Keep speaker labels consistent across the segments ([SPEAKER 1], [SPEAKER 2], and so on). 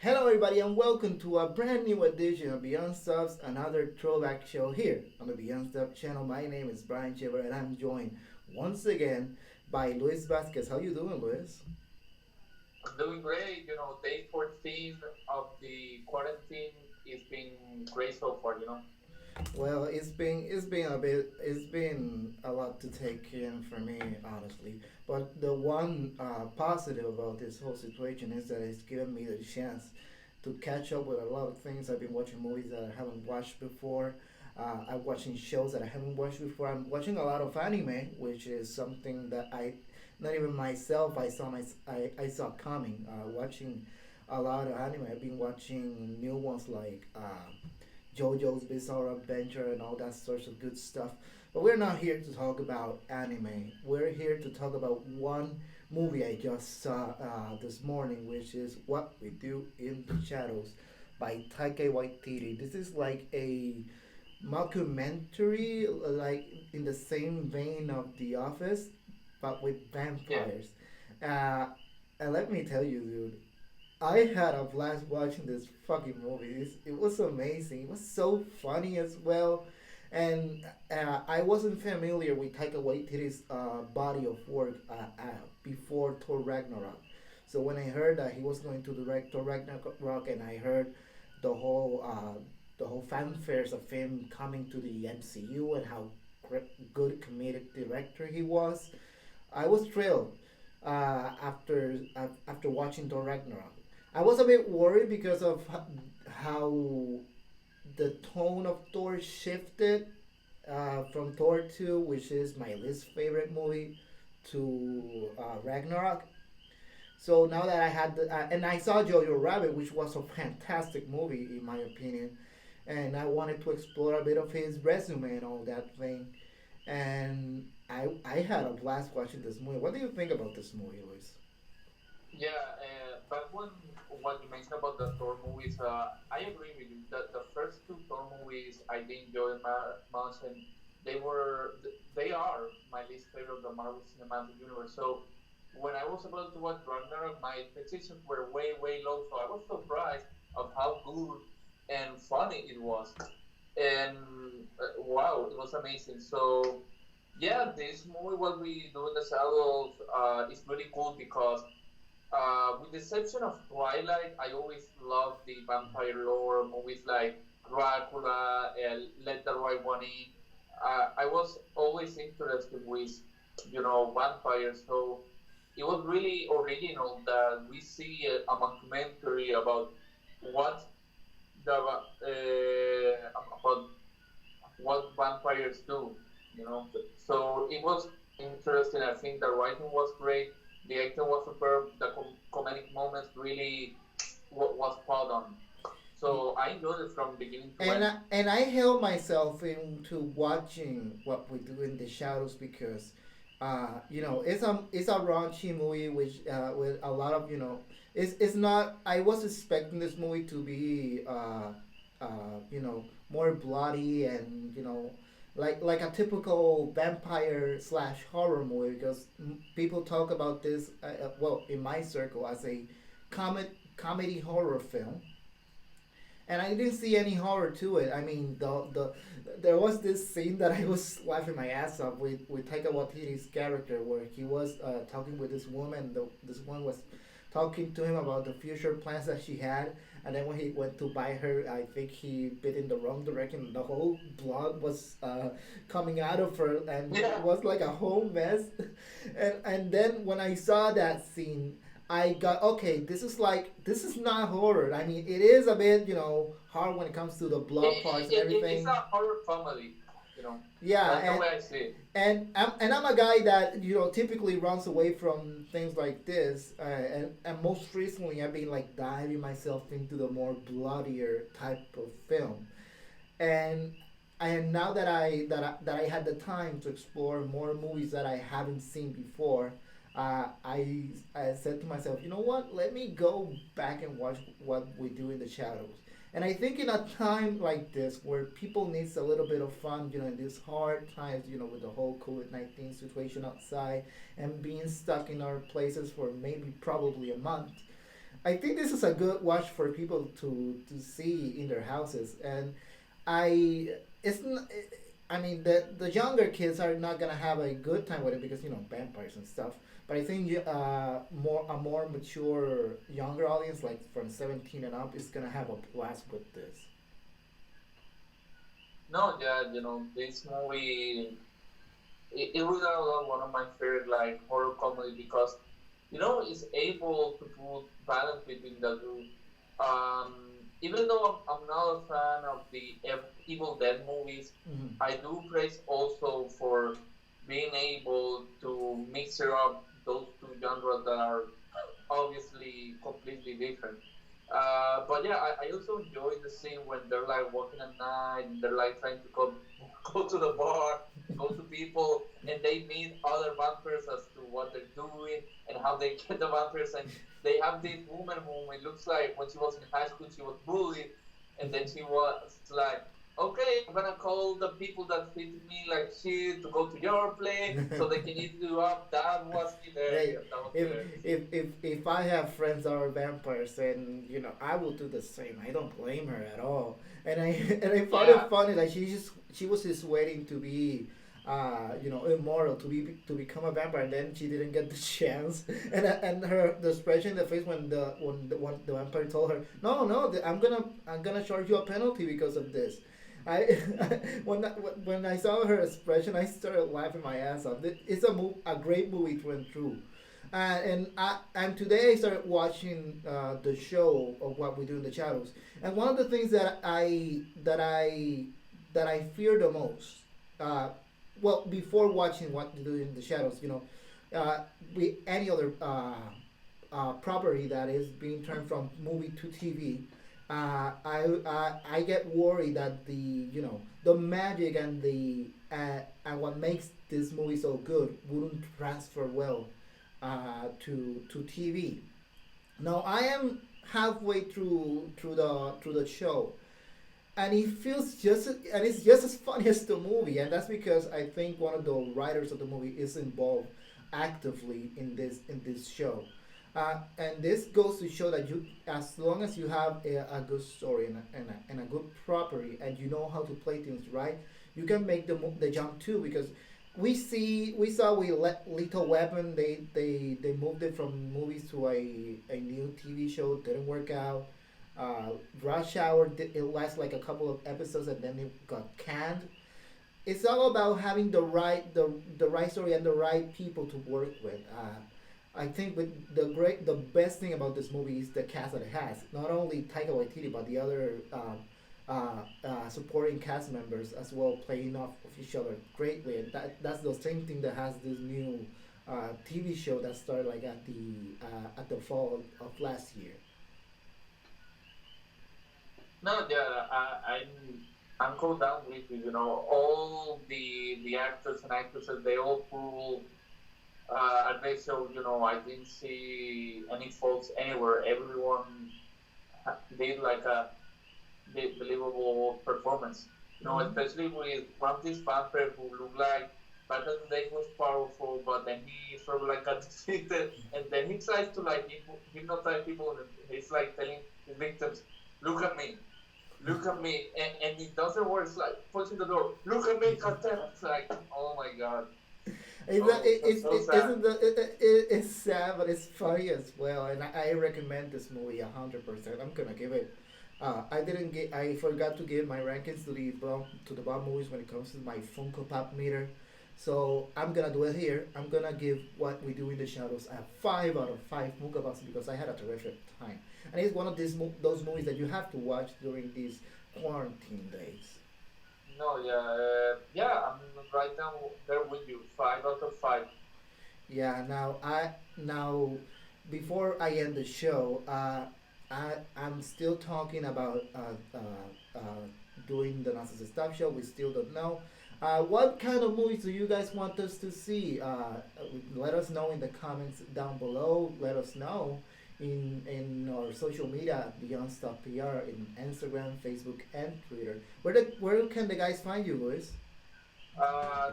[SPEAKER 1] Hello, everybody, and welcome to a brand new edition of Beyond Subs, another throwback show here on the Beyond Subs channel. My name is Bryan, and I'm joined once again by Luis Vasquez. How you doing, Luis?
[SPEAKER 2] I'm doing great. Day 14 of the quarantine is been great so far.
[SPEAKER 1] Well, it's been a lot to take in for me, honestly. But the one positive about this whole situation is that it's given me the chance to catch up with a lot of things. I've been watching movies that I haven't watched before. I'm watching shows that I haven't watched before. I'm watching a lot of anime, which is something that not even myself, I saw coming. Watching a lot of anime. I've been watching new ones like JoJo's Bizarre Adventure and all that sorts of good stuff. But we're not here to talk about anime. We're here to talk about one movie I just saw this morning, which is What We Do in the Shadows by Taika Waititi. This is like a mockumentary, like in the same vein of The Office, but with
[SPEAKER 2] Yeah.
[SPEAKER 1] vampires. Uh, and let me tell you, dude, I had a blast watching this fucking movie. It was amazing. It was so funny as well. And I wasn't familiar with Taika Waititi's body of work before Thor Ragnarok. So when I heard that he was going to direct Thor Ragnarok, and I heard the whole the whole fanfares of him coming to the MCU and how good comedic director he was, I was thrilled after watching Thor Ragnarok. I was a bit worried because of how the tone of Thor shifted from Thor 2, which is my least favorite movie, to Ragnarok. So now that I had and I saw Jojo Rabbit, which was a fantastic movie in my opinion, and I wanted to explore a bit of his resume and all that thing, and I had a blast watching this movie. What do you think about this movie, Luis?
[SPEAKER 2] Yeah, but what you mentioned about the Thor movies, I agree with you. The first two Thor movies I did enjoy much, and they are my least favorite of the Marvel Cinematic Universe. So when I was about to watch Ragnarok, my expectations were way, way low. So I was surprised of how good and funny it was. And wow, it was amazing. So yeah, this movie, what we do in the shadows, is really cool because, with the exception of Twilight, I always loved the vampire lore movies like Dracula and Let the Right One In. I was always interested with, vampires. So it was really original that we see a documentary about what about what vampires do. So it was interesting. I think the writing was great, the acting was superb, the comedic moments really was spot on. So I enjoyed it from beginning to end.
[SPEAKER 1] And I held myself into watching What We Do in the Shadows because, it's a raunchy movie which with a lot of it's not. I was expecting this movie to be more bloody and like a typical vampire slash horror movie because people talk about this well in my circle as a comedy horror film, and I didn't see any horror to it. I mean, the there was this scene that I was laughing my ass off with Taika Waititi's character, where he was talking with this woman. This one was talking to him about the future plans that she had, and then when he went to buy her, I think he bit in the wrong direction. The whole blood was coming out of her, and it
[SPEAKER 2] Yeah,
[SPEAKER 1] was like a whole mess. And then when I saw that scene, I got okay. This is not horror. I mean, it is a bit hard when it comes to the blood parts and
[SPEAKER 2] it's
[SPEAKER 1] everything.
[SPEAKER 2] a horror comedy. You know,
[SPEAKER 1] Yeah,
[SPEAKER 2] that's the way I see it.
[SPEAKER 1] and I'm a guy that typically runs away from things like this. And most recently, I've been like diving myself into the more bloodier type of film. And and now that I had the time to explore more movies that I haven't seen before, I said to myself, you know what? Let me go back and watch What We Do in the Shadows. And I think in a time like this, where people needs a little bit of fun, in these hard times, with the whole COVID-19 situation outside and being stuck in our places for maybe probably a month, I think this is a good watch for people to see in their houses, and I it's not, I mean the younger kids are not gonna have a good time with it because vampires and stuff. But I think more a more mature younger audience like from 17 and up is gonna have a blast with this.
[SPEAKER 2] No, yeah, this movie it was one of my favorite like horror comedy because it's able to put balance between the two. Even though I'm not a fan of the Evil Dead movies,
[SPEAKER 1] Hmm.
[SPEAKER 2] I do praise also for being able to mix up those two genres that are obviously completely different. But yeah, I also enjoy the scene when they're like walking at night and they're like trying to go to the bar and go to people and they meet other vampires as to what they're doing and how they get the vampires and they have this woman whom it looks like when she was in high school she was bullied and then she was like, okay, I'm gonna call the people that treated me like shit to go to your place so they can eat you up. That was
[SPEAKER 1] Hey,
[SPEAKER 2] hilarious. That was
[SPEAKER 1] if
[SPEAKER 2] hilarious.
[SPEAKER 1] if I have friends that are vampires, then I will do the same. I don't blame her at all. And I and I found
[SPEAKER 2] Yeah,
[SPEAKER 1] it funny that she was just waiting to be, immortal to become a vampire, and then she didn't get the chance. And her the expression in the face when the vampire told her, no, no, I'm gonna charge you a penalty because of this. I when I saw her expression, I started laughing my ass off. It's a great movie through and through. And today I started watching the show of What We Do in the Shadows. And one of the things that I fear the most, uh, well, before watching What We Do in the Shadows, uh, any other property that is being turned from movie to TV, I get worried that the magic and what makes this movie so good wouldn't transfer well to TV. Now I am halfway through the show, and it feels and it's just as funny as the movie, and that's because I think one of the writers of the movie is involved actively in this show. And this goes to show that as long as you have a good story and a good property, and you know how to play things right, you can make the jump too. Because we saw with Lethal Weapon, they moved it from movies to a new TV show. Didn't work out. Rush Hour, it lasts like a couple of episodes and then it got canned. It's all about having the right story and the right people to work with. I think with the best thing about this movie is the cast that it has. Not only Taika Waititi but the other supporting cast members as well, playing off of each other greatly. And that's the same thing that has this new TV show that started like at the fall of last year.
[SPEAKER 2] no, yeah, I'm go down with you. All the actors and actresses they all pull a great show. I didn't see any faults anywhere. Everyone did like a believable performance.
[SPEAKER 1] Mm-hmm.
[SPEAKER 2] Especially with one of these vampire who looked like back in the day was powerful, but then he sort of like got defeated, and then he tries to like hypnotize people, and he's like telling his victims, "Look at me, look at me," and it doesn't work. It's like punching the door. Look at me, cartel. It's like, oh my god, oh, so sad.
[SPEAKER 1] It's sad, but it's funny as well. And I recommend this movie 100%. I'm gonna give it. I didn't get. I forgot to give my rankings to the bomb movies when it comes to my Funko Pop meter. So I'm gonna do it here. I'm gonna give What We Do in the Shadows a 5 out of 5 Funko Pops because I had a terrific time. And it's one of those movies that you have to watch during these quarantine days.
[SPEAKER 2] No, yeah, yeah. I'm right now there with you. 5 out of 5.
[SPEAKER 1] Yeah. Now before I end the show, I'm still talking about doing the Nonsense Stuff show. We still don't know. What kind of movies do you guys want us to see? Let us know in the comments down below. Let us know in our social media Beyond Stuff PR in Instagram, Facebook, and Twitter. Where can the guys find you, Luis?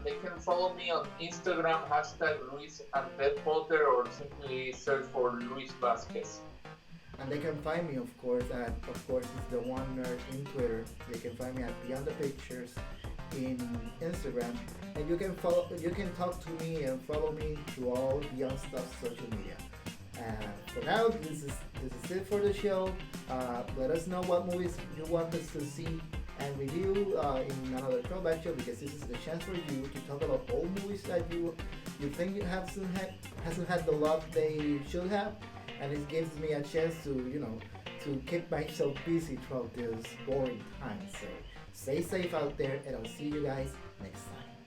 [SPEAKER 2] They can follow me on Instagram, hashtag Luis and Pet Potter, or simply search for Luis Vasquez.
[SPEAKER 1] And they can find me, of course, it's the one nerd in Twitter. They can find me at Beyond the Pictures in Instagram, and you can talk to me and follow me through all Beyond Stuff social media. For now, this is it for the show. Let us know what movies you want us to see and review in another throwback show, because this is the chance for you to talk about old movies that you think you hasn't had the love they should have, and it gives me a chance to to keep myself busy throughout this boring time. So stay safe out there, and I'll see you guys next time.